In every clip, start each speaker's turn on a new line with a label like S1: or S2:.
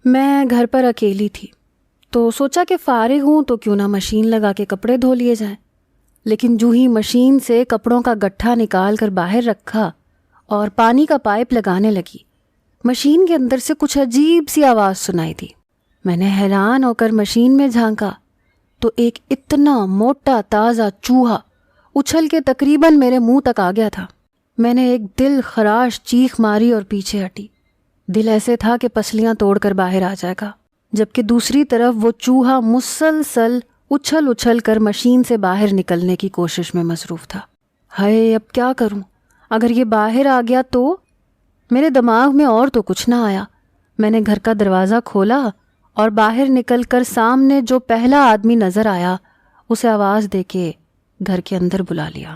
S1: میں گھر پر اکیلی تھی تو سوچا کہ فارغ ہوں تو کیوں نہ مشین لگا کے کپڑے دھو لیے جائیں، لیکن جو ہی مشین سے کپڑوں کا گٹھا نکال کر باہر رکھا اور پانی کا پائپ لگانے لگی، مشین کے اندر سے کچھ عجیب سی آواز سنائی دی۔ میں نے حیران ہو کر مشین میں جھانکا تو ایک اتنا موٹا تازہ چوہا اچھل کے تقریباً میرے منہ تک آ گیا تھا۔ میں نے ایک دل خراش چیخ ماری اور پیچھے ہٹی۔ دل ایسے تھا کہ پسلیاں توڑ کر باہر آ جائے گا، جبکہ دوسری طرف وہ چوہا مسلسل اچھل اچھل کر مشین سے باہر نکلنے کی کوشش میں مصروف تھا۔ ہائے، اب کیا کروں؟ اگر یہ باہر آ گیا تو؟ میرے دماغ میں اور تو کچھ نہ آیا۔ میں نے گھر کا دروازہ کھولا اور باہر نکل کر سامنے جو پہلا آدمی نظر آیا اسے آواز دے کے گھر کے اندر بلا لیا۔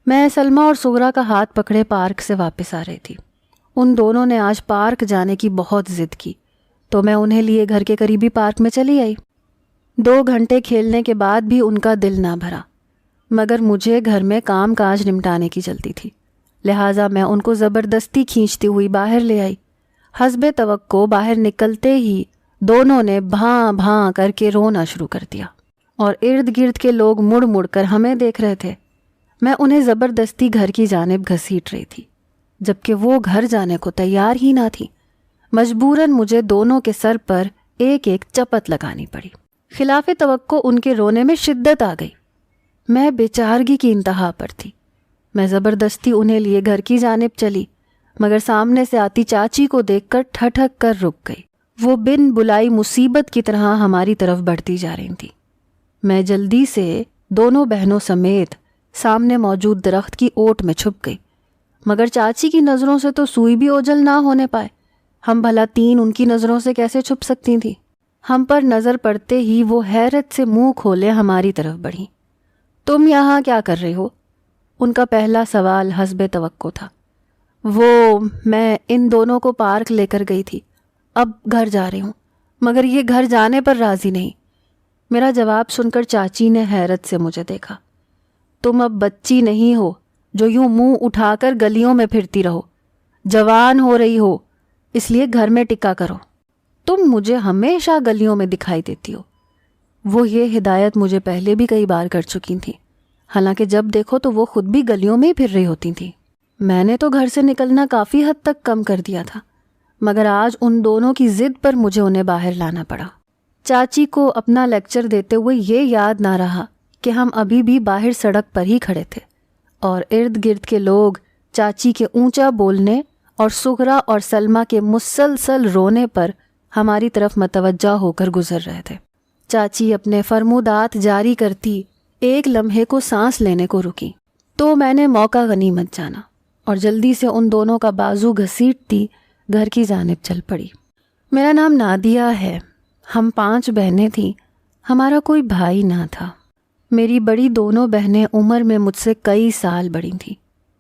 S1: میں سلمیٰ اور سغرا کا ہاتھ پکڑے پارک سے واپس آ رہی تھی۔ ان دونوں نے آج پارک جانے کی بہت ضد کی تو میں انہیں لیے گھر کے قریبی پارک میں چلی آئی۔ 2 گھنٹے کھیلنے کے بعد بھی ان کا دل نہ بھرا، مگر مجھے گھر میں کام کاج نمٹانے کی جلدی تھی، لہٰذا میں ان کو زبردستی کھینچتی ہوئی باہر لے آئی۔ حسب توقع باہر نکلتے ہی دونوں نے بھاں بھاں کر کے رونا شروع کر دیا اور ارد گرد کے لوگ مڑ مڑ کر ہمیں دیکھ رہے تھے۔ میں انہیں زبردستی گھر کی جانب گھسیٹ رہی تھی، جبکہ وہ گھر جانے کو تیار ہی نہ تھی۔ مجبوراً مجھے دونوں کے سر پر ایک ایک چپت لگانی پڑی۔ خلاف توقع ان کے رونے میں شدت آ گئی۔ میں بےچارگی کی انتہا پر تھی۔ میں زبردستی انہیں لیے گھر کی جانب چلی، مگر سامنے سے آتی چاچی کو دیکھ کر ٹھٹک کر رک گئی۔ وہ بن بلائی مصیبت کی طرح ہماری طرف بڑھتی جا رہی تھی۔ میں جلدی سے دونوں بہنوں سمیت سامنے موجود درخت کی اوٹ میں چھپ گئی، مگر چاچی کی نظروں سے تو سوئی بھی اوجھل نہ ہونے پائے۔ ہم بھلا 3 ان کی نظروں سے کیسے چھپ سکتی تھیں؟ ہم پر نظر پڑتے ہی وہ حیرت سے منہ کھولے ہماری طرف بڑھی۔ تم یہاں کیا کر رہے ہو؟ ان کا پہلا سوال حسب توقع تھا۔ میں ان دونوں کو پارک لے کر گئی تھی، اب گھر جا رہی ہوں، مگر یہ گھر جانے پر راضی نہیں۔ میرا جواب سن کر چاچی نے حیرت سے مجھے دیکھا۔ تم اب بچی نہیں ہو جو یوں منہ اٹھا کر گلیوں میں پھرتی رہو، جوان ہو رہی ہو، اس لیے گھر میں ٹکا کرو۔ تم مجھے ہمیشہ گلیوں میں دکھائی دیتی ہو۔ وہ یہ ہدایت مجھے پہلے بھی کئی بار کر چکی تھیں، حالانکہ جب دیکھو تو وہ خود بھی گلیوں میں ہی پھر رہی ہوتی تھیں۔ میں نے تو گھر سے نکلنا کافی حد تک کم کر دیا تھا، مگر آج ان دونوں کی ضد پر مجھے انہیں باہر لانا پڑا۔ چاچی کو اپنا لیکچر دیتے ہوئے یہ یاد نہ رہا کہ ہم ابھی بھی باہر سڑک پر ہی کھڑے تھے اور ارد گرد کے لوگ چاچی کے اونچا بولنے اور سغرا اور سلمیٰ کے مسلسل رونے پر ہماری طرف متوجہ ہو کر گزر رہے تھے۔ چاچی اپنے فرمودات جاری کرتی ایک لمحے کو سانس لینے کو رکی تو میں نے موقع غنیمت جانا اور جلدی سے ان دونوں کا بازو گھسیٹتی گھر کی جانب چل پڑی۔ میرا نام نادیہ ہے، ہم 5 بہنیں تھیں، ہمارا کوئی بھائی نہ تھا۔ میری بڑی دونوں بہنیں عمر میں مجھ سے کئی سال بڑی تھیں،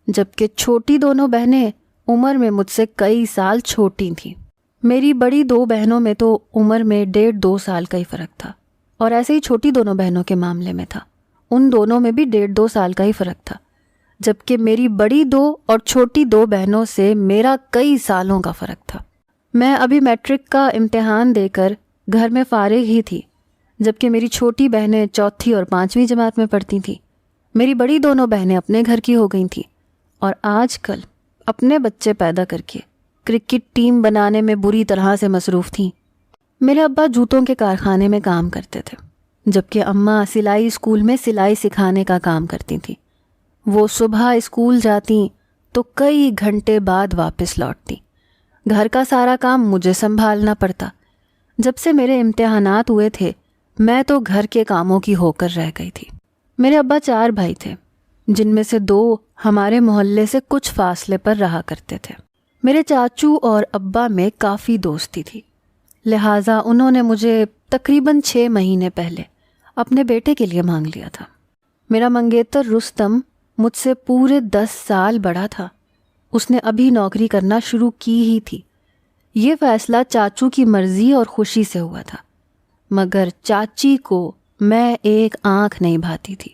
S1: جبکہ چھوٹی دونوں بہنیں عمر میں مجھ سے کئی سال چھوٹی تھیں۔ میری بڑی 2 بہنوں میں تو عمر میں 1.5-2 سال کا ہی فرق تھا، اور ایسے ہی چھوٹی دونوں بہنوں کے معاملے میں تھا، ان دونوں میں بھی 1.5-2 سال کا ہی فرق تھا، جبکہ میری بڑی 2 اور چھوٹی 2 بہنوں سے میرا کئی سالوں کا فرق تھا۔ میں ابھی میٹرک کا امتحان دے کر گھر میں فارغ ہی تھی، جبکہ میری چھوٹی بہنیں 4تھی اور 5ویں جماعت میں پڑھتی تھیں۔ میری بڑی دونوں بہنیں اپنے گھر کی ہو گئی تھیں اور آج کل اپنے بچے پیدا کر کے کرکٹ ٹیم بنانے میں بری طرح سے مصروف تھیں۔ میرے ابا جوتوں کے کارخانے میں کام کرتے تھے، جبکہ اماں سلائی اسکول میں سلائی سکھانے کا کام کرتی تھیں۔ وہ صبح اسکول جاتی تو کئی گھنٹے بعد واپس لوٹتی۔ گھر کا سارا کام مجھے سنبھالنا پڑتا۔ جب سے میرے امتحانات ہوئے تھے میں تو گھر کے کاموں کی ہو کر رہ گئی تھی۔ میرے ابا 4 بھائی تھے، جن میں سے 2 ہمارے محلے سے کچھ فاصلے پر رہا کرتے تھے۔ میرے چاچو اور ابا میں کافی دوستی تھی، لہٰذا انہوں نے مجھے تقریباً 6 مہینے پہلے اپنے بیٹے کے لیے مانگ لیا تھا۔ میرا منگیتر رستم مجھ سے پورے 10 سال بڑا تھا، اس نے ابھی نوکری کرنا شروع کی ہی تھی۔ یہ فیصلہ چاچو کی مرضی اور خوشی سے ہوا تھا، مگر چاچی کو میں ایک آنکھ نہیں بھاتی تھی۔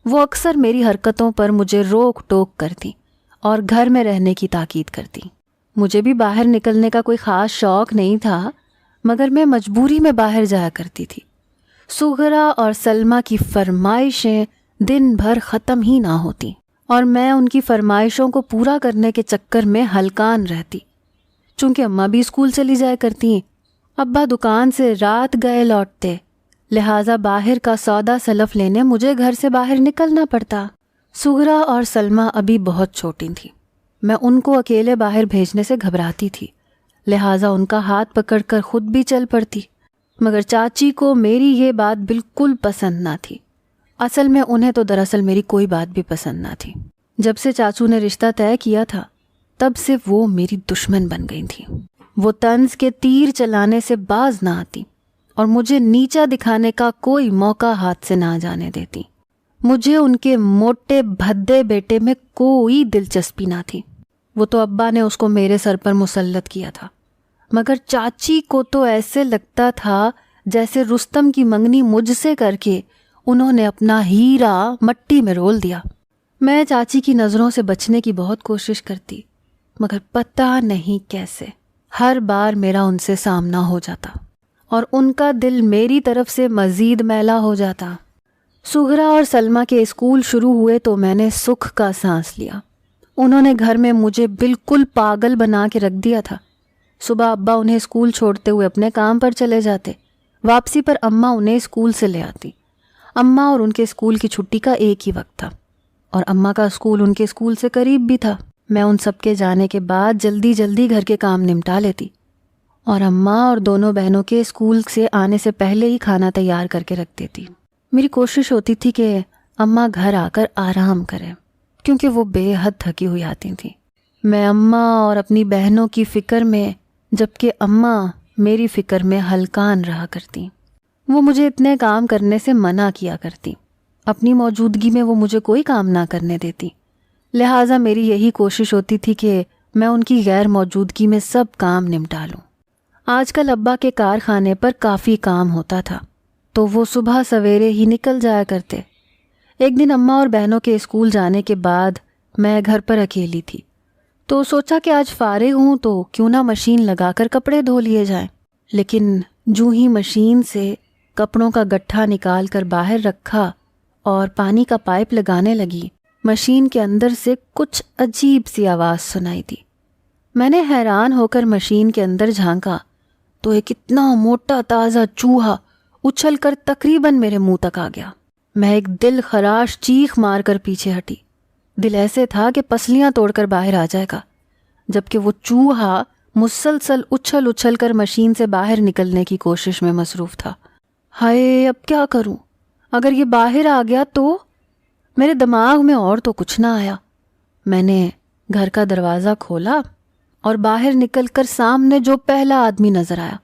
S1: وہ اکثر میری حرکتوں پر مجھے روک ٹوک کرتی اور گھر میں رہنے کی تاکید کرتی۔ مجھے بھی باہر نکلنے کا کوئی خاص شوق نہیں تھا، مگر میں مجبوری میں باہر جایا کرتی تھی۔ سغرا اور سلمیٰ کی فرمائشیں دن بھر ختم ہی نہ ہوتی اور میں ان کی فرمائشوں کو پورا کرنے کے چکر میں ہلکان رہتی۔ چونکہ اماں بھی اسکول چلی جایا کرتی، ابا دکان سے رات گئے لوٹتے، لہٰذا باہر کا سودا سلف لینے مجھے گھر سے باہر نکلنا پڑتا۔ سغرا اور سلمیٰ ابھی بہت چھوٹی تھیں، میں ان کو اکیلے باہر بھیجنے سے گھبراتی تھی، لہٰذا ان کا ہاتھ پکڑ کر خود بھی چل پڑتی، مگر چاچی کو میری یہ بات بالکل پسند نہ تھی۔ اصل میں انہیں تو دراصل میری کوئی بات بھی پسند نہ تھی۔ جب سے چاچو نے رشتہ طے کیا تھا تب سے وہ میری دشمن بن گئی تھیں۔ وہ طنز کے تیر چلانے سے باز نہ آتی اور مجھے نیچا دکھانے کا کوئی موقع ہاتھ سے نہ جانے دیتی۔ مجھے ان کے موٹے بھدے بیٹے میں کوئی دلچسپی نہ تھی، وہ تو ابا نے اس کو میرے سر پر مسلط کیا تھا، مگر چاچی کو تو ایسے لگتا تھا جیسے رستم کی منگنی مجھ سے کر کے انہوں نے اپنا ہیرا مٹی میں رول دیا۔ میں چاچی کی نظروں سے بچنے کی بہت کوشش کرتی، مگر پتہ نہیں کیسے ہر بار میرا ان سے سامنا ہو جاتا اور ان کا دل میری طرف سے مزید میلا ہو جاتا۔ سغرا اور سلمیٰ کے اسکول شروع ہوئے تو میں نے سکھ کا سانس لیا۔ انہوں نے گھر میں مجھے بالکل پاگل بنا کے رکھ دیا تھا۔ صبح ابا انہیں اسکول چھوڑتے ہوئے اپنے کام پر چلے جاتے، واپسی پر اماں انہیں اسکول سے لے آتی۔ اماں اور ان کے اسکول کی چھٹی کا ایک ہی وقت تھا اور اماں کا اسکول ان کے اسکول سے قریب بھی تھا۔ میں ان سب کے جانے کے بعد جلدی جلدی گھر کے کام نمٹا لیتی اور اماں اور دونوں بہنوں کے اسکول سے آنے سے پہلے ہی کھانا تیار کر کے رکھ دیتی۔ میری کوشش ہوتی تھی کہ اماں گھر آ کر آرام کریں، کیونکہ وہ بے حد تھکی ہوئی آتی تھیں۔ میں اماں اور اپنی بہنوں کی فکر میں، جبکہ اماں میری فکر میں ہلکان رہا کرتی۔ وہ مجھے اتنے کام کرنے سے منع کیا کرتی، اپنی موجودگی میں وہ مجھے کوئی کام نہ کرنے دیتی، لہٰذا میری یہی کوشش ہوتی تھی کہ میں ان کی غیر موجودگی میں سب کام نمٹا لوں۔ آج کل ابا کے کارخانے پر کافی کام ہوتا تھا تو وہ صبح سویرے ہی نکل جایا کرتے۔ ایک دن اماں اور بہنوں کے اسکول جانے کے بعد میں گھر پر اکیلی تھی تو سوچا کہ آج فارغ ہوں تو کیوں نہ مشین لگا کر کپڑے دھو لیے جائیں، لیکن جو ہی مشین سے کپڑوں کا گٹھا نکال کر باہر رکھا اور پانی کا پائپ لگانے لگی، مشین کے اندر سے کچھ عجیب سی آواز سنائی دی۔ میں نے حیران ہو کر مشین کے اندر جھانکا تو ایک اتنا موٹا تازہ چوہا اچھل کر تقریباً میرے منہ تک آ گیا۔ میں ایک دل خراش چیخ مار کر پیچھے ہٹی، دل ایسے تھا کہ پسلیاں توڑ کر باہر آ جائے گا، جبکہ وہ چوہا مسلسل اچھل اچھل کر مشین سے باہر نکلنے کی کوشش میں مصروف تھا۔ ہائے، اب کیا کروں؟ اگر یہ باہر آ گیا تو؟ میرے دماغ میں اور تو کچھ نہ آیا۔ میں نے گھر کا دروازہ کھولا اور باہر نکل کر سامنے جو پہلا آدمی نظر آیا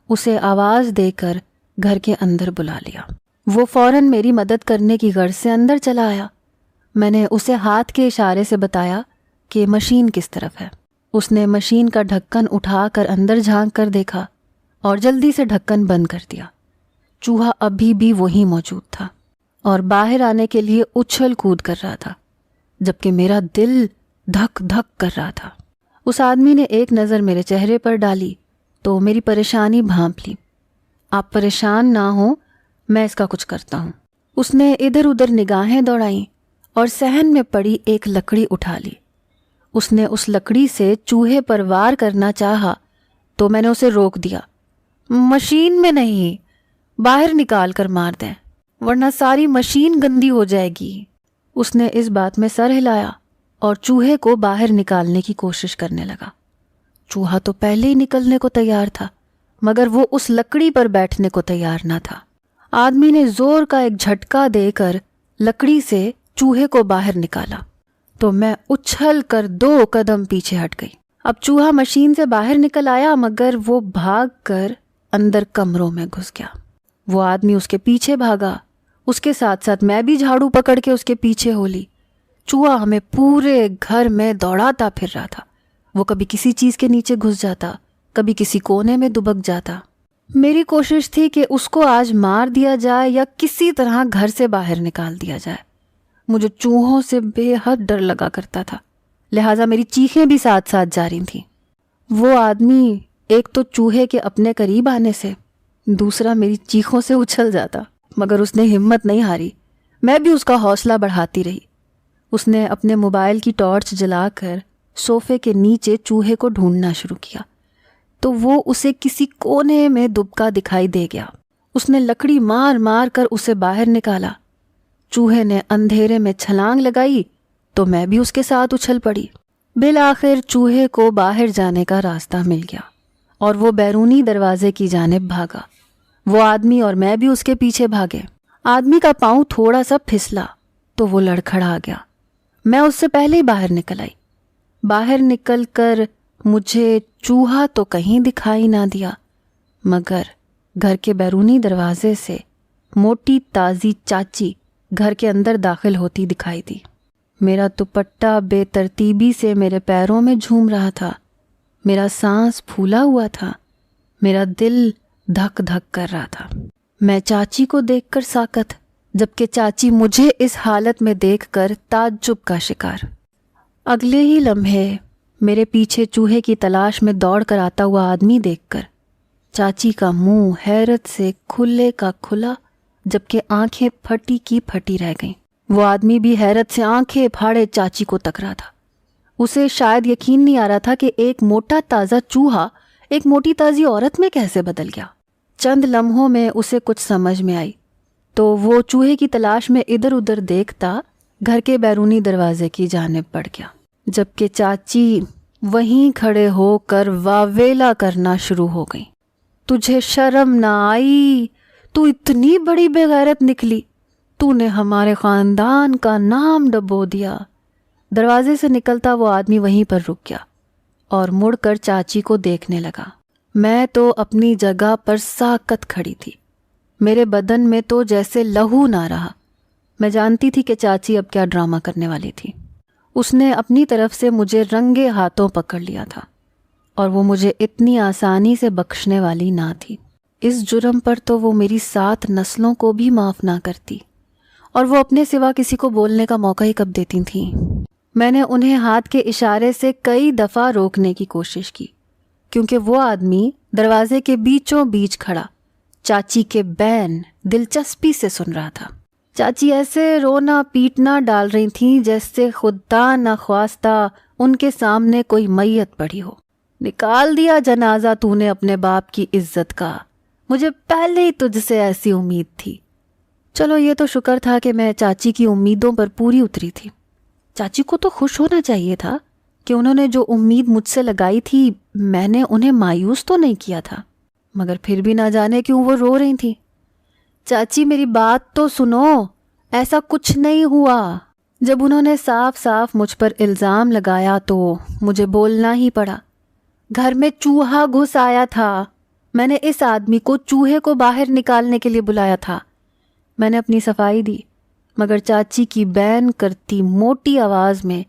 S1: اسے آواز دے کر گھر کے اندر بلا لیا۔ وہ فوراً میری مدد کرنے کی غرض سے اندر چلا آیا۔ میں نے اسے ہاتھ کے اشارے سے بتایا کہ مشین کس طرف ہے۔ اس نے مشین کا ڈھکن اٹھا کر اندر جھانک کر دیکھا اور جلدی سے ڈھکن بند کر دیا۔ چوہا ابھی بھی وہیں موجود تھا اور باہر آنے کے لیے اچھل کود کر رہا تھا، جبکہ میرا دل دھک دھک کر رہا تھا۔ اس آدمی نے ایک نظر میرے چہرے پر ڈالی تو میری پریشانی بھانپ لی۔ آپ پریشان نہ ہوں، میں اس کا کچھ کرتا ہوں۔ اس نے ادھر ادھر نگاہیں دوڑائیں اور صحن میں پڑی ایک لکڑی اٹھا لی۔ اس نے اس لکڑی سے چوہے پر وار کرنا چاہا تو میں نے اسے روک دیا۔ مشین میں نہیں، باہر نکال کر مار دیں ورنہ ساری مشین گندی ہو جائے گی۔ اس نے اس بات میں سر ہلایا اور چوہے کو باہر نکالنے کی کوشش کرنے لگا۔ چوہا تو پہلے ہی نکلنے کو تیار تھا، مگر وہ اس لکڑی پر بیٹھنے کو تیار نہ تھا۔ آدمی نے زور کا ایک جھٹکا دے کر لکڑی سے چوہے کو باہر نکالا تو میں اچھل کر 2 قدم پیچھے ہٹ گئی۔ اب چوہا مشین سے باہر نکل آیا، مگر وہ بھاگ کر اندر کمروں میں گھس گیا۔ وہ آدمی اس کے پیچھے بھاگا، اس کے ساتھ ساتھ میں بھی جھاڑو پکڑ کے اس کے پیچھے ہو لی۔ چوہا ہمیں پورے گھر میں دوڑاتا پھر رہا تھا۔ وہ کبھی کسی چیز کے نیچے گھس جاتا، کبھی کسی کونے میں دبک جاتا۔ میری کوشش تھی کہ اس کو آج مار دیا جائے یا کسی طرح گھر سے باہر نکال دیا جائے۔ مجھے چوہوں سے بے حد ڈر لگا کرتا تھا، لہٰذا میری چیخیں بھی ساتھ ساتھ جاری تھیں۔ وہ آدمی ایک تو چوہے کے اپنے قریب آنے سے، دوسرا میری چیخوں سے اچھل جاتا، مگر اس نے ہمت نہیں ہاری۔ میں بھی اس کا حوصلہ بڑھاتی رہی۔ اس نے اپنے موبائل کی ٹارچ جلا کر صوفے کے نیچے چوہے کو ڈھونڈنا شروع کیا تو وہ اسے کسی کونے میں دبکا دکھائی دے گیا۔ اس نے لکڑی مار مار کر اسے باہر نکالا۔ چوہے نے اندھیرے میں چھلانگ لگائی تو میں بھی اس کے ساتھ اچھل پڑی۔ بالآخر چوہے کو باہر جانے کا راستہ مل گیا اور وہ بیرونی دروازے کی جانب بھاگا۔ وہ آدمی اور میں بھی اس کے پیچھے بھاگے۔ آدمی کا پاؤں تھوڑا سا پھسلا تو وہ لڑکھڑا گیا۔ میں اس سے پہلے ہی باہر نکل آئی۔ باہر نکل کر مجھے چوہا تو کہیں دکھائی نہ دیا، مگر گھر کے بیرونی دروازے سے موٹی تازی چاچی گھر کے اندر داخل ہوتی دکھائی دی۔ میرا دوپٹہ بے ترتیبی سے میرے پیروں میں جھوم رہا تھا، میرا سانس پھولا ہوا تھا، میرا دل دھک دھک کر رہا تھا۔ میں چاچی کو دیکھ کر ساکت، جبکہ چاچی مجھے اس حالت میں دیکھ کر تعجب کا شکار۔ اگلے ہی لمحے میرے پیچھے چوہے کی تلاش میں دوڑ کر آتا ہوا آدمی دیکھ کر چاچی کا منہ حیرت سے کھلے کا کھلا، جبکہ آنکھیں پھٹی کی پھٹی رہ گئیں۔ وہ آدمی بھی حیرت سے آنکھیں پھاڑے چاچی کو تک رہا تھا۔ اسے شاید یقین نہیں آ رہا تھا کہ ایک موٹا تازہ چوہا ایک موٹی تازی عورت میں کیسے بدل گیا۔ چند لمحوں میں اسے کچھ سمجھ میں آئی تو وہ چوہے کی تلاش میں ادھر ادھر دیکھتا گھر کے بیرونی دروازے کی جانب بڑھ گیا، جبکہ چاچی وہیں کھڑے ہو کر واویلا کرنا شروع ہو گئی۔ تجھے شرم نہ آئی؟ تو اتنی بڑی بےغیرت نکلی، تو نے ہمارے خاندان کا نام ڈبو دیا۔ دروازے سے نکلتا وہ آدمی وہیں پر رک گیا اور مڑ کر چاچی کو دیکھنے لگا۔ میں تو اپنی جگہ پر ساکت کھڑی تھی، میرے بدن میں تو جیسے لہو نہ رہا۔ میں جانتی تھی کہ چاچی اب کیا ڈرامہ کرنے والی تھی۔ اس نے اپنی طرف سے مجھے رنگے ہاتھوں پکڑ لیا تھا اور وہ مجھے اتنی آسانی سے بخشنے والی نہ تھی۔ اس جرم پر تو وہ میری 7 نسلوں کو بھی معاف نہ کرتی، اور وہ اپنے سوا کسی کو بولنے کا موقع ہی کب دیتی تھیں۔ میں نے انہیں ہاتھ کے اشارے سے کئی دفعہ روکنے کی کوشش کی، کیونکہ وہ آدمی دروازے کے بیچوں بیچ کھڑا چاچی کے بین دلچسپی سے سن رہا تھا۔ چاچی ایسے رونا پیٹنا ڈال رہی تھیں جیسے خدا نخواستہ ان کے سامنے کوئی میت پڑی ہو۔ نکال دیا جنازہ تو نے اپنے باپ کی عزت کا، مجھے پہلے ہی تجھ سے ایسی امید تھی۔ چلو یہ تو شکر تھا کہ میں چاچی کی امیدوں پر پوری اتری تھی۔ چاچی کو تو خوش ہونا چاہیے تھا کہ انہوں نے جو امید مجھ سے لگائی تھی میں نے انہیں مایوس تو نہیں کیا تھا، مگر پھر بھی نہ جانے کیوں وہ رو رہی تھیں۔ چاچی میری بات تو سنو، ایسا کچھ نہیں ہوا۔ جب انہوں نے صاف صاف مجھ پر الزام لگایا تو مجھے بولنا ہی پڑا۔ گھر میں چوہا گھس آیا تھا، میں نے اس آدمی کو چوہے کو باہر نکالنے کے لیے بلایا تھا۔ میں نے اپنی صفائی دی، مگر چاچی کی بین کرتی موٹی آواز میں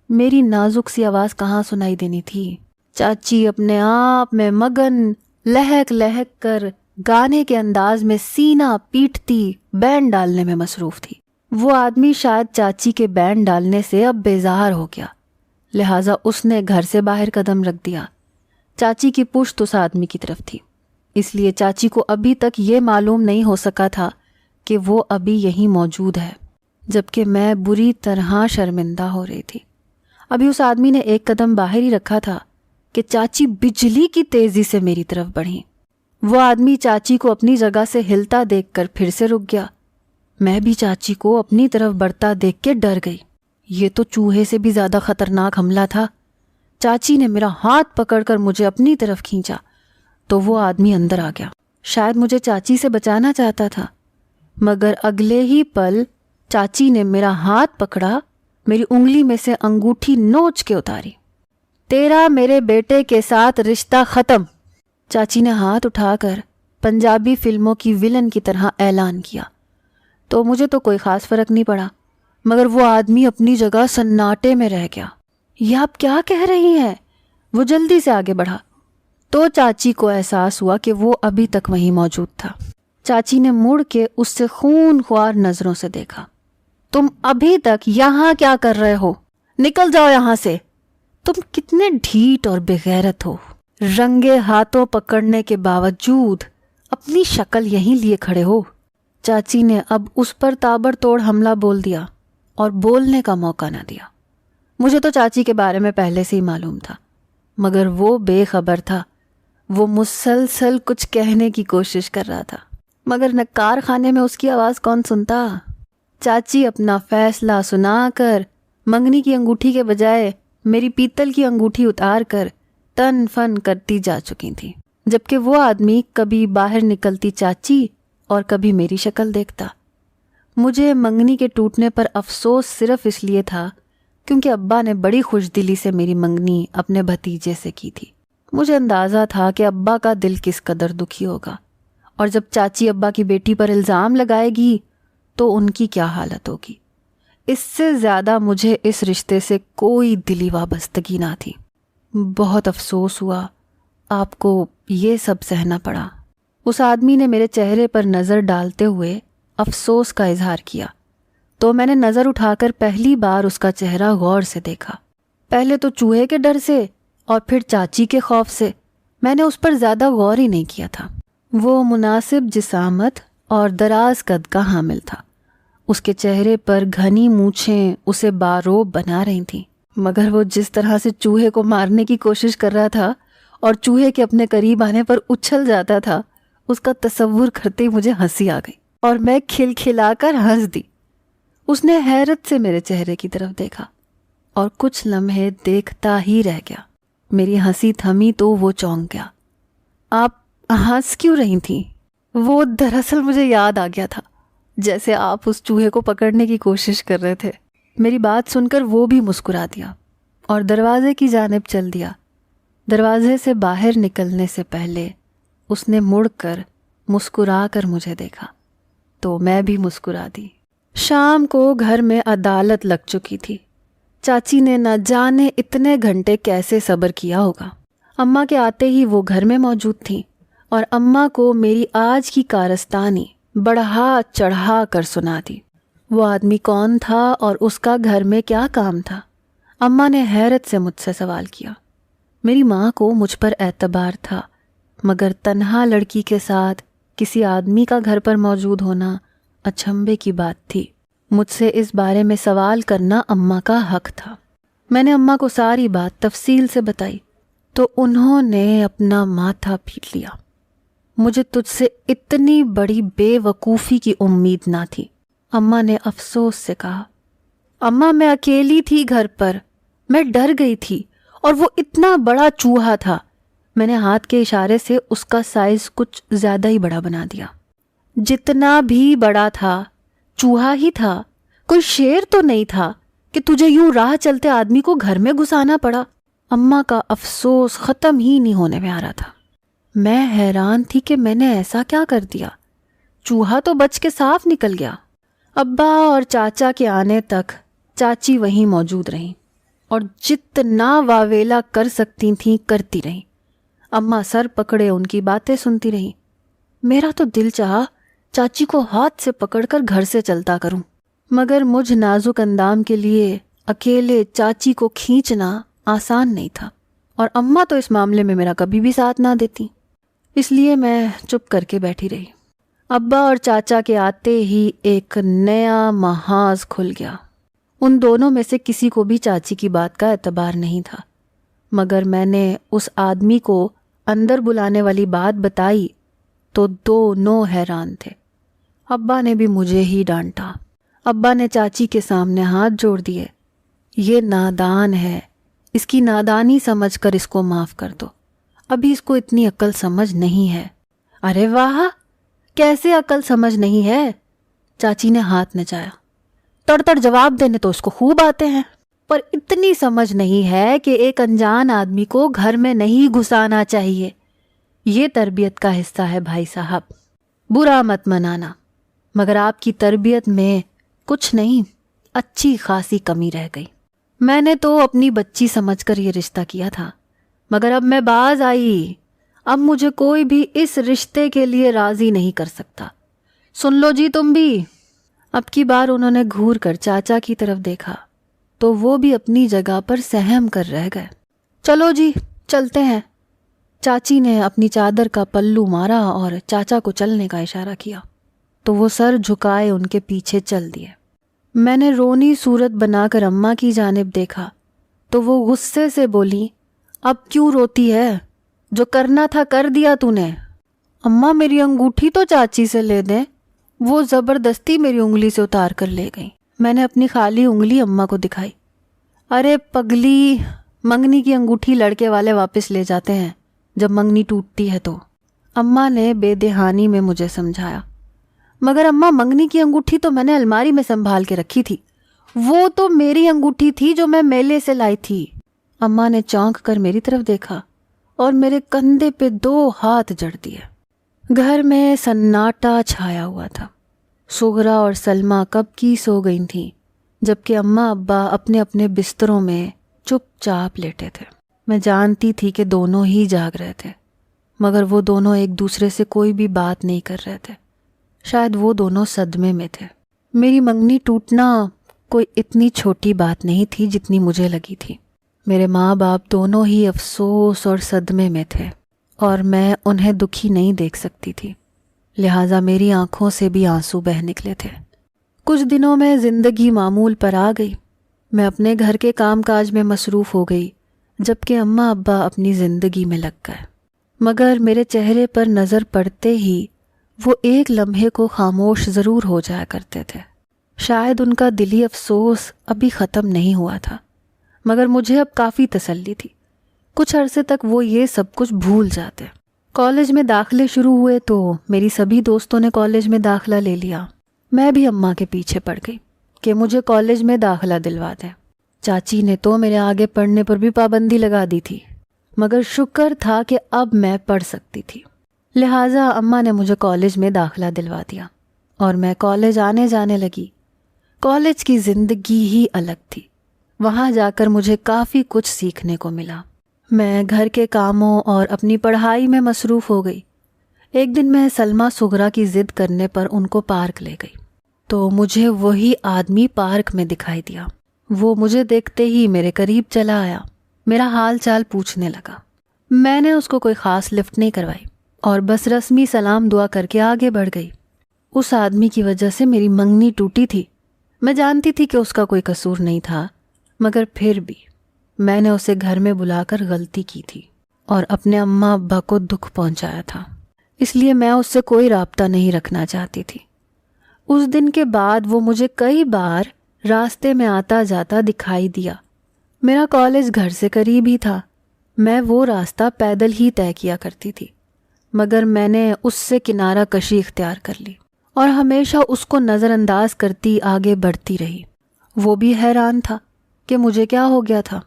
S1: میری نازک سی آواز کہاں سنائی دینی تھی۔ چاچی اپنے آپ میں مگن، لہک لہک کر گانے کے انداز میں سینہ پیٹتی بین ڈالنے میں مصروف تھی۔ وہ آدمی شاید چاچی کے بین ڈالنے سے اب بیزار ہو گیا، لہٰذا اس نے گھر سے باہر قدم رکھ دیا۔ چاچی کی پشت اس آدمی کی طرف تھی، اس لیے چاچی کو ابھی تک یہ معلوم نہیں ہو سکا تھا کہ وہ ابھی یہیں موجود ہے، جبکہ میں بری طرح شرمندہ ہو رہی تھی۔ ابھی اس آدمی نے ایک قدم باہر ہی رکھا تھا کہ چاچی بجلی کی تیزی سے میری طرف بڑھی۔ وہ آدمی چاچی کو اپنی جگہ سے ہلتا دیکھ کر پھر سے رک گیا۔ میں بھی چاچی کو اپنی طرف بڑھتا دیکھ کے ڈر گئی۔ یہ تو چوہے سے بھی زیادہ خطرناک حملہ تھا۔ چاچی نے میرا ہاتھ پکڑ کر مجھے اپنی طرف کھینچا تو وہ آدمی اندر آ گیا۔ شاید مجھے چاچی سے بچانا چاہتا تھا، مگر اگلے ہی پل چاچی نے میرا ہاتھ پکڑا، میری انگلی میں سے انگوٹھی نوچ کے اتاری۔ تیرا میرے بیٹے کے ساتھ رشتہ ختم، چاچی نے ہاتھ اٹھا کر پنجابی فلموں کی ویلن کی طرح اعلان کیا۔ تو مجھے تو کوئی خاص فرق نہیں پڑا، مگر وہ آدمی اپنی جگہ سناٹے میں رہ گیا۔ یہ آپ کیا کہہ رہی ہیں؟ وہ جلدی سے آگے بڑھا تو چاچی کو احساس ہوا کہ وہ ابھی تک وہیں موجود تھا۔ چاچی نے مڑ کے اس سے خون خوار نظروں سے دیکھا۔ تم ابھی تک یہاں کیا کر رہے ہو؟ نکل جاؤ یہاں سے، تم کتنے ڈھیٹ اور بے غیرت ہو۔ رنگے ہاتھوں پکڑنے کے باوجود اپنی شکل یہیں لیے کھڑے ہو؟ چاچی نے اب اس پر تابڑ توڑ حملہ بول دیا اور بولنے کا موقع نہ دیا۔ مجھے تو چاچی کے بارے میں پہلے سے ہی معلوم تھا، مگر وہ بے خبر تھا۔ وہ مسلسل کچھ کہنے کی کوشش کر رہا تھا، مگر نکار خانے میں اس کی آواز کون سنتا۔ چاچی اپنا فیصلہ سنا کر منگنی کی انگوٹھی کے بجائے میری پیتل کی انگوٹھی اتار کر تن فن کرتی جا چکی تھی، جبکہ وہ آدمی کبھی باہر نکلتی چاچی اور کبھی میری شکل دیکھتا۔ مجھے منگنی کے ٹوٹنے پر افسوس صرف اس لیے تھا کیونکہ ابا نے بڑی خوش دلی سے میری منگنی اپنے بھتیجے سے کی تھی۔ مجھے اندازہ تھا کہ ابا کا دل کس قدر دکھی ہوگا، اور جب چاچی ابا کی بیٹی پر الزام لگائے گی تو ان کی کیا حالت ہوگی۔ اس سے زیادہ مجھے اس رشتے سے کوئی دلی وابستگی نہ تھی۔ بہت افسوس ہوا آپ کو یہ سب سہنا پڑا۔ اس آدمی نے میرے چہرے پر نظر ڈالتے ہوئے افسوس کا اظہار کیا تو میں نے نظر اٹھا کر پہلی بار اس کا چہرہ غور سے دیکھا۔ پہلے تو چوہے کے ڈر سے اور پھر چاچی کے خوف سے میں نے اس پر زیادہ غور ہی نہیں کیا تھا۔ وہ مناسب جسامت اور دراز قد کا حامل تھا۔ اس کے چہرے پر گھنی مونچھیں اسے باروب بنا رہی تھیں، مگر وہ جس طرح سے چوہے کو مارنے کی کوشش کر رہا تھا اور چوہے کے اپنے قریب آنے پر اچھل جاتا تھا، اس کا تصور کرتے ہی مجھے ہنسی آ گئی اور میں کھلکھلا کر ہنس دی۔ اس نے حیرت سے میرے چہرے کی طرف دیکھا اور کچھ لمحے دیکھتا ہی رہ گیا۔ میری ہنسی تھمی تو وہ چونک گیا۔ آپ ہنس کیوں رہی تھیں؟ وہ دراصل مجھے یاد آ گیا تھا جیسے آپ اس چوہے کو پکڑنے کی کوشش کر رہے تھے۔ میری بات سن کر وہ بھی مسکرا دیا اور دروازے کی جانب چل دیا۔ دروازے سے باہر نکلنے سے پہلے اس نے مڑ کر مسکرا کر مجھے دیکھا تو میں بھی مسکرا دی۔ شام کو گھر میں عدالت لگ چکی تھی۔ چاچی نے نہ جانے اتنے گھنٹے کیسے صبر کیا ہوگا۔ اماں کے آتے ہی وہ گھر میں موجود تھیں اور اماں کو میری آج کی کارستانی بڑھا چڑھا کر سنا دی۔ وہ آدمی کون تھا اور اس کا گھر میں کیا کام تھا؟ اماں نے حیرت سے مجھ سے سوال کیا۔ میری ماں کو مجھ پر اعتبار تھا، مگر تنہا لڑکی کے ساتھ کسی آدمی کا گھر پر موجود ہونا اچنبھے کی بات تھی۔ مجھ سے اس بارے میں سوال کرنا اماں کا حق تھا۔ میں نے اماں کو ساری بات تفصیل سے بتائی تو انہوں نے اپنا ماتھا پیٹ لیا۔ مجھے تجھ سے اتنی بڑی بے وقوفی کی امید نہ تھی، اماں نے افسوس سے کہا۔ اماں میں اکیلی تھی گھر پر، میں ڈر گئی تھی اور وہ اتنا بڑا چوہا تھا۔ میں نے ہاتھ کے اشارے سے اس کا سائز کچھ زیادہ ہی بڑا بنا دیا۔ جتنا بھی بڑا تھا چوہا ہی تھا، کوئی شیر تو نہیں تھا کہ تجھے یوں راہ چلتے آدمی کو گھر میں گھسانا پڑا۔ اماں کا افسوس ختم ہی نہیں ہونے میں آ رہا تھا۔ میں حیران تھی کہ میں نے ایسا کیا کر دیا۔ چوہا تو بچ کے صاف نکل گیا۔ ابا اور چاچا کے آنے تک چاچی وہیں موجود رہیں اور جتنا واویلا کر سکتی تھیں کرتی رہیں۔ اماں سر پکڑے ان کی باتیں سنتی رہیں۔ میرا تو دل چاہا چاچی کو ہاتھ سے پکڑ کر گھر سے چلتا کروں، مگر مجھ نازک اندام کے لیے اکیلے چاچی کو کھینچنا آسان نہیں تھا، اور اماں تو اس معاملے میں میرا کبھی بھی ساتھ نہ دیتی، اس لیے میں چپ کر کے بیٹھی رہی۔ ابا اور چاچا کے آتے ہی ایک نیا محاذ کھل گیا۔ ان دونوں میں سے کسی کو بھی چاچی کی بات کا اعتبار نہیں تھا، مگر میں نے اس آدمی کو اندر بلانے والی بات بتائی تو دونوں حیران تھے۔ ابا نے بھی مجھے ہی ڈانٹا۔ ابا نے چاچی کے سامنے ہاتھ جوڑ دیے۔ یہ نادان ہے، اس کی نادانی سمجھ کر اس کو معاف کر دو، ابھی اس کو اتنی عقل سمجھ نہیں ہے۔ ارے واہ، کیسے عقل سمجھ نہیں ہے؟ چاچی نے ہاتھ نچایا۔ تڑ تڑ جواب دینے تو اس کو خوب آتے ہیں، پر اتنی سمجھ نہیں ہے کہ ایک انجان آدمی کو گھر میں نہیں گھسانا چاہیے۔ یہ تربیت کا حصہ ہے بھائی صاحب، برا مت منانا، مگر آپ کی تربیت میں کچھ نہیں، اچھی خاصی کمی رہ گئی۔ میں نے تو اپنی بچی سمجھ کر یہ رشتہ کیا تھا، مگر اب میں باز آئی، اب مجھے کوئی بھی اس رشتے کے لیے راضی نہیں کر سکتا۔ سن لو جی تم بھی۔ اب کی بار انہوں نے گھور کر چاچا کی طرف دیکھا تو وہ بھی اپنی جگہ پر سہم کر رہ گئے۔ چلو جی چلتے ہیں، چاچی نے اپنی چادر کا پلو مارا اور چاچا کو چلنے کا اشارہ کیا تو وہ سر جھکائے ان کے پیچھے چل دیے۔ میں نے رونی صورت بنا کر اماں کی جانب دیکھا تو وہ غصے سے بولی، اب کیوں روتی ہے؟ جو کرنا تھا کر دیا تو نے۔ اماں میری انگوٹھی تو چاچی سے لے دیں۔ وہ زبردستی میری انگلی سے اتار کر لے گئی۔ میں نے اپنی خالی انگلی اماں کو دکھائی۔ ارے پگلی، منگنی کی انگوٹھی لڑکے والے واپس لے جاتے ہیں جب منگنی ٹوٹتی ہے تو، اماں نے بے دہانی میں مجھے سمجھایا۔ مگر اماں منگنی کی انگوٹھی تو میں نے الماری میں سنبھال کے رکھی تھی، وہ تو میری انگوٹھی تھی جو میں میلے سے لائی تھی۔ اماں نے چونک کر میری طرف دیکھا اور میرے کندھے پہ 2 ہاتھ جڑ دیے۔ گھر میں سناٹا چھایا ہوا تھا۔ سغرا اور سلمہ کب کی سو گئی تھیں، جبکہ اماں ابا اپنے اپنے بستروں میں چپ چاپ لیٹے تھے۔ میں جانتی تھی کہ دونوں ہی جاگ رہے تھے، مگر وہ دونوں ایک دوسرے سے کوئی بھی بات نہیں کر رہے تھے۔ شاید وہ دونوں صدمے میں تھے۔ میری منگنی ٹوٹنا کوئی اتنی چھوٹی بات نہیں تھی جتنی مجھے لگی تھی۔ میرے ماں باپ دونوں ہی افسوس اور صدمے میں تھے اور میں انہیں دکھی نہیں دیکھ سکتی تھی، لہٰذا میری آنکھوں سے بھی آنسو بہہ نکلے تھے۔ کچھ دنوں میں زندگی معمول پر آ گئی۔ میں اپنے گھر کے کام کاج میں مصروف ہو گئی، جبکہ اماں ابا اپنی زندگی میں لگ گئے۔ مگر میرے چہرے پر نظر پڑتے ہی وہ ایک لمحے کو خاموش ضرور ہو جایا کرتے تھے۔ شاید ان کا دلی افسوس ابھی ختم نہیں ہوا تھا، مگر مجھے اب کافی تسلی تھی۔ کچھ عرصے تک وہ یہ سب کچھ بھول جاتے۔ کالج میں داخلے شروع ہوئے تو میری سبھی دوستوں نے کالج میں داخلہ لے لیا۔ میں بھی اماں کے پیچھے پڑ گئی کہ مجھے کالج میں داخلہ دلوا دیں۔ چاچی نے تو میرے آگے پڑھنے پر بھی پابندی لگا دی تھی، مگر شکر تھا کہ اب میں پڑھ سکتی تھی، لہٰذا اماں نے مجھے کالج میں داخلہ دلوا دیا اور میں کالج آنے جانے لگی۔ کالج کی زندگی ہی الگ تھی۔ وہاں جا کر مجھے کافی کچھ سیکھنے کو ملا۔ میں گھر کے کاموں اور اپنی پڑھائی میں مصروف ہو گئی۔ ایک دن میں سلمہ سغرا کی ضد کرنے پر ان کو پارک لے گئی تو مجھے وہی آدمی پارک میں دکھائی دیا۔ وہ مجھے دیکھتے ہی میرے قریب چلا آیا، میرا حال چال پوچھنے لگا۔ میں نے اس کو کوئی خاص لفٹ نہیں کروائی اور بس رسمی سلام دعا کر کے آگے بڑھ گئی۔ اس آدمی کی وجہ سے میری منگنی ٹوٹی تھی۔ میں جانتی تھی کہ اس کا کوئی قصور نہیں تھا، مگر پھر بھی میں نے اسے گھر میں بلا کر غلطی کی تھی اور اپنے اماں ابا کو دکھ پہنچایا تھا، اس لیے میں اس سے کوئی رابطہ نہیں رکھنا چاہتی تھی۔ اس دن کے بعد وہ مجھے کئی بار راستے میں آتا جاتا دکھائی دیا۔ میرا کالج گھر سے قریب ہی تھا، میں وہ راستہ پیدل ہی طے کیا کرتی تھی، مگر میں نے اس سے کنارہ کشی اختیار کر لی اور ہمیشہ اس کو نظر انداز کرتی آگے بڑھتی رہی۔ وہ بھی حیران تھا کہ مجھے کیا ہو گیا تھا۔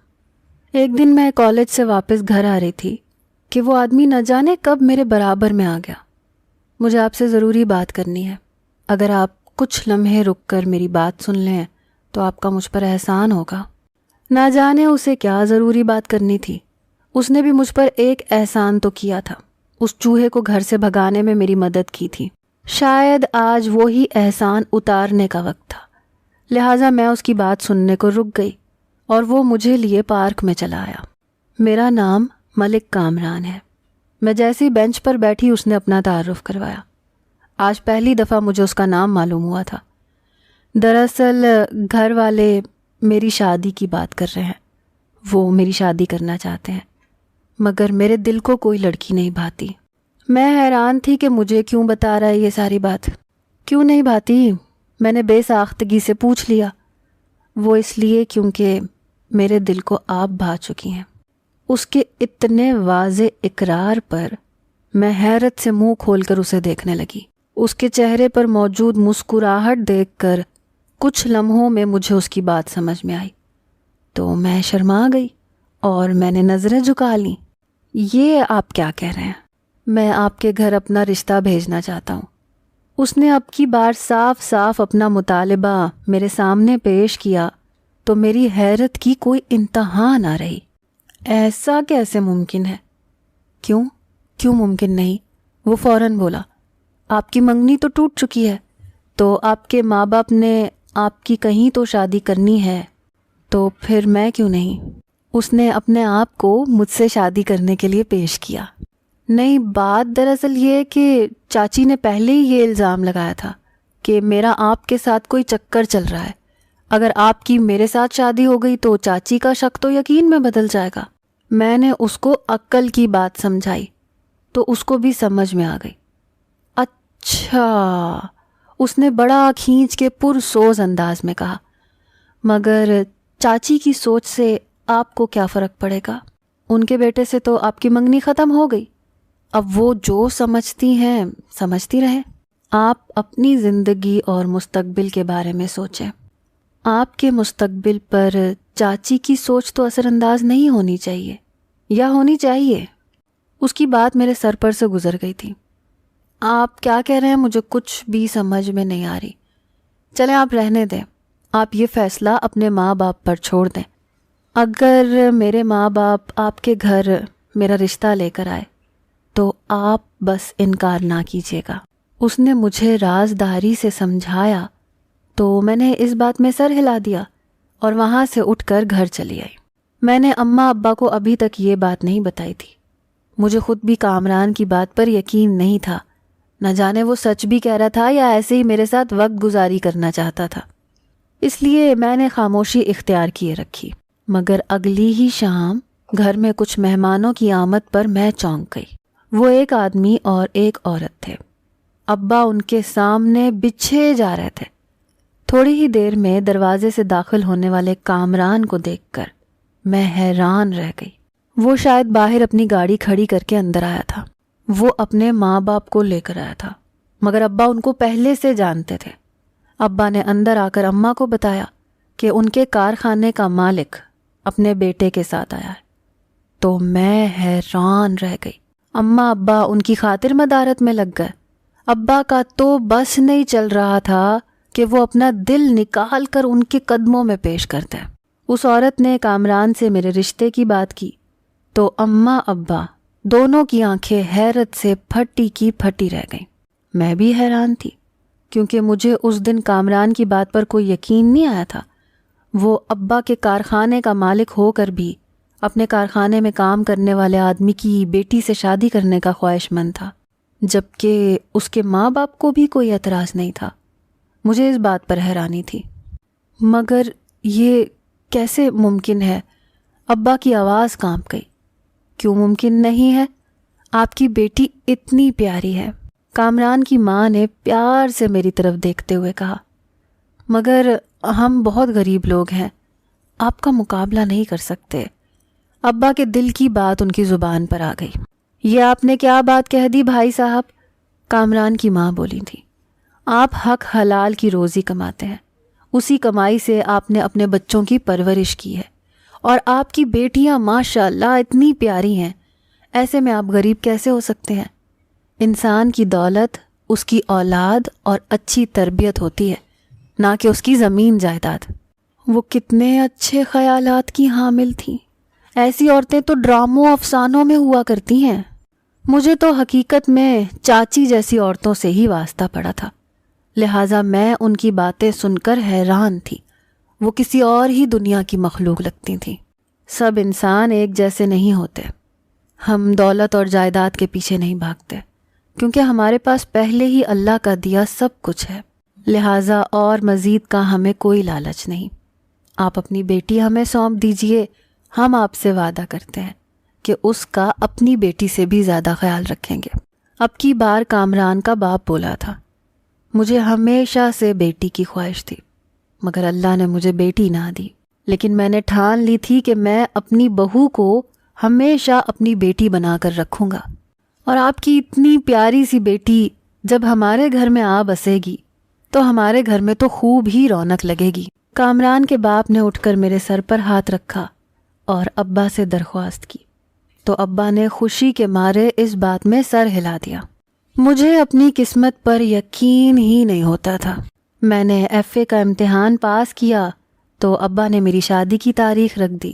S1: ایک دن میں کالج سے واپس گھر آ رہی تھی کہ وہ آدمی نہ جانے کب میرے برابر میں آ گیا۔ مجھے آپ سے ضروری بات کرنی ہے، اگر آپ کچھ لمحے رک کر میری بات سن لیں تو آپ کا مجھ پر احسان ہوگا۔ نہ جانے اسے کیا ضروری بات کرنی تھی، اس نے بھی مجھ پر ایک احسان تو کیا تھا، اس چوہے کو گھر سے بھگانے میں میری مدد کی تھی۔ شاید آج وہی احسان اتارنے کا وقت تھا، لہٰذا میں اس کی بات سننے کو رک گئی اور وہ مجھے لیے پارک میں چلا آیا۔ میرا نام ملک کامران ہے۔ میں جیسی بینچ پر بیٹھی اس نے اپنا تعارف کروایا۔ آج پہلی دفعہ مجھے اس کا نام معلوم ہوا تھا۔ دراصل گھر والے میری شادی کی بات کر رہے ہیں، وہ میری شادی کرنا چاہتے ہیں، مگر میرے دل کو کوئی لڑکی نہیں بھاتی۔ میں حیران تھی کہ مجھے کیوں بتا رہا ہے یہ ساری بات۔ کیوں نہیں بھاتی؟ میں نے بے ساختگی سے پوچھ لیا۔ وہ اس لیے کیونکہ میرے دل کو آپ بھا چکی ہیں۔ اس کے اتنے واضح اقرار پر میں حیرت سے منہ کھول کر اسے دیکھنے لگی۔ اس کے چہرے پر موجود مسکراہٹ دیکھ کر کچھ لمحوں میں مجھے اس کی بات سمجھ میں آئی تو میں شرما گئی اور میں نے نظریں جھکا لیں۔ یہ آپ کیا کہہ رہے ہیں؟ میں آپ کے گھر اپنا رشتہ بھیجنا چاہتا ہوں۔ اس نے اب کی بار صاف صاف اپنا مطالبہ میرے سامنے پیش کیا تو میری حیرت کی کوئی انتہا نہ رہی۔ ایسا کیسے ممکن ہے؟ کیوں ممکن نہیں؟ وہ فوراً بولا، آپ کی منگنی تو ٹوٹ چکی ہے، تو آپ کے ماں باپ نے آپ کی کہیں تو شادی کرنی ہے، تو پھر میں کیوں نہیں؟ اس نے اپنے آپ کو مجھ سے شادی کرنے کے لیے پیش کیا۔ نہیں، بات دراصل یہ کہ چاچی نے پہلے ہی یہ الزام لگایا تھا کہ میرا آپ کے ساتھ کوئی چکر چل رہا ہے۔ اگر آپ کی میرے ساتھ شادی ہو گئی تو چاچی کا شک تو یقین میں بدل جائے گا۔ میں نے اس کو عقل کی بات سمجھائی تو اس کو بھی سمجھ میں آ گئی۔ اچھا، اس نے بڑا کھینچ کے پرسوز انداز میں کہا، مگر چاچی کی سوچ سے آپ کو کیا فرق پڑے گا؟ ان کے بیٹے سے تو آپ کی منگنی ختم ہو گئی، اب وہ جو سمجھتی ہیں سمجھتی رہیں۔ آپ اپنی زندگی اور مستقبل کے بارے میں سوچیں۔ آپ کے مستقبل پر چاچی کی سوچ تو اثر انداز نہیں ہونی چاہیے، یا ہونی چاہیے؟ اس کی بات میرے سر پر سے گزر گئی تھی۔ آپ کیا کہہ رہے ہیں مجھے کچھ بھی سمجھ میں نہیں آ رہی۔ چلیں آپ رہنے دیں، آپ یہ فیصلہ اپنے ماں باپ پر چھوڑ دیں۔ اگر میرے ماں باپ آپ کے گھر میرا رشتہ لے کر آئے تو آپ بس انکار نہ کیجیے گا۔ اس نے مجھے رازداری سے سمجھایا تو میں نے اس بات میں سر ہلا دیا اور وہاں سے اٹھ کر گھر چلی آئی۔ میں نے اماں ابا کو ابھی تک یہ بات نہیں بتائی تھی۔ مجھے خود بھی کامران کی بات پر یقین نہیں تھا، نہ جانے وہ سچ بھی کہہ رہا تھا یا ایسے ہی میرے ساتھ وقت گزاری کرنا چاہتا تھا۔ اس لیے میں نے خاموشی اختیار کیے رکھی۔ مگر اگلی ہی شام گھر میں کچھ مہمانوں کی آمد پر میں چونک گئی۔ وہ ایک آدمی اور ایک عورت تھے۔ ابا ان کے سامنے بچھے جا رہے تھے۔ تھوڑی ہی دیر میں دروازے سے داخل ہونے والے کامران کو دیکھ کر میں حیران رہ گئی۔ وہ شاید باہر اپنی گاڑی کھڑی کر کے اندر آیا تھا۔ وہ اپنے ماں باپ کو لے کر آیا تھا، مگر ابا ان کو پہلے سے جانتے تھے۔ ابا نے اندر آ کر اماں کو بتایا کہ ان کے کارخانے کا مالک اپنے بیٹے کے ساتھ آیا ہے، تو میں حیران رہ گئی۔ اماں ابا ان کی خاطر مدارت میں لگ گئے۔ ابا کا تو بس نہیں چل رہا تھا کہ وہ اپنا دل نکال کر ان کے قدموں میں پیش کرتے۔ اس عورت نے کامران سے میرے رشتے کی بات کی تو اماں ابا دونوں کی آنکھیں حیرت سے پھٹی کی پھٹی رہ گئیں۔ میں بھی حیران تھی، کیونکہ مجھے اس دن کامران کی بات پر کوئی یقین نہیں آیا تھا۔ وہ ابا کے کارخانے کا مالک ہو کر بھی اپنے کارخانے میں کام کرنے والے آدمی کی بیٹی سے شادی کرنے کا خواہش مند تھا، جبکہ اس کے ماں باپ کو بھی کوئی اعتراض نہیں تھا۔ مجھے اس بات پر حیرانی تھی۔ مگر یہ کیسے ممکن ہے؟ ابا کی آواز کانپ گئی۔ کیوں ممکن نہیں ہے؟ آپ کی بیٹی اتنی پیاری ہے، کامران کی ماں نے پیار سے میری طرف دیکھتے ہوئے کہا، مگر ہم بہت غریب لوگ ہیں، آپ کا مقابلہ نہیں کر سکتے۔ ابا کے دل کی بات ان کی زبان پر آ گئی۔ یہ آپ نے کیا بات کہہ دی بھائی صاحب؟ کامران کی ماں بولی تھی۔ آپ حق حلال کی روزی کماتے ہیں، اسی کمائی سے آپ نے اپنے بچوں کی پرورش کی ہے، اور آپ کی بیٹیاں ماشاءاللہ اتنی پیاری ہیں، ایسے میں آپ غریب کیسے ہو سکتے ہیں؟ انسان کی دولت اس کی اولاد اور اچھی تربیت ہوتی ہے، نہ کہ اس کی زمین جائیداد۔ وہ کتنے اچھے خیالات کی حامل تھیں۔ ایسی عورتیں تو ڈراموں افسانوں میں ہوا کرتی ہیں۔ مجھے تو حقیقت میں چاچی جیسی عورتوں سے ہی واسطہ پڑا تھا، لہٰذا میں ان کی باتیں سن کر حیران تھی۔ وہ کسی اور ہی دنیا کی مخلوق لگتی تھیں۔ سب انسان ایک جیسے نہیں ہوتے۔ ہم دولت اور جائیداد کے پیچھے نہیں بھاگتے، کیونکہ ہمارے پاس پہلے ہی اللہ کا دیا سب کچھ ہے، لہٰذا اور مزید کا ہمیں کوئی لالچ نہیں۔ آپ اپنی بیٹی ہمیں سونپ دیجئے، ہم آپ سے وعدہ کرتے ہیں کہ اس کا اپنی بیٹی سے بھی زیادہ خیال رکھیں گے۔ اب کی بار کامران کا باپ بولا تھا، مجھے ہمیشہ سے بیٹی کی خواہش تھی، مگر اللہ نے مجھے بیٹی نہ دی، لیکن میں نے ٹھان لی تھی کہ میں اپنی بہو کو ہمیشہ اپنی بیٹی بنا کر رکھوں گا، اور آپ کی اتنی پیاری سی بیٹی جب ہمارے گھر میں آ بسے گی تو ہمارے گھر میں تو خوب ہی رونق لگے گی۔ کامران کے باپ نے اٹھ کر میرے سر پر ہاتھ رکھا اور ابا سے درخواست کی، تو ابا نے خوشی کے مارے اس بات میں سر ہلا دیا۔ مجھے اپنی قسمت پر یقین ہی نہیں ہوتا تھا۔ میں نے FA کا امتحان پاس کیا تو ابا نے میری شادی کی تاریخ رکھ دی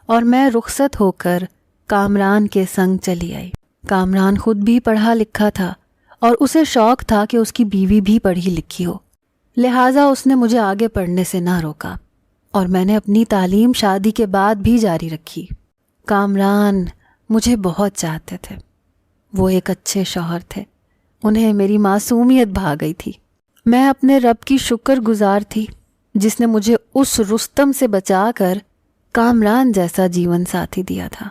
S1: اور میں رخصت ہو کر کامران کے سنگ چلی آئی۔ کامران خود بھی پڑھا لکھا تھا اور اسے شوق تھا کہ اس کی بیوی بھی پڑھی لکھی ہو، لہٰذا اس نے مجھے آگے پڑھنے سے نہ روکا۔ اور میں نے اپنی تعلیم شادی کے بعد بھی جاری رکھی۔ کامران مجھے بہت چاہتے تھے، وہ ایک اچھے شوہر تھے، انہیں میری معصومیت بھا گئی تھی۔ میں اپنے رب کی شکر گزار تھی جس نے مجھے اس رستم سے بچا کر کامران جیسا جیون ساتھی دیا تھا۔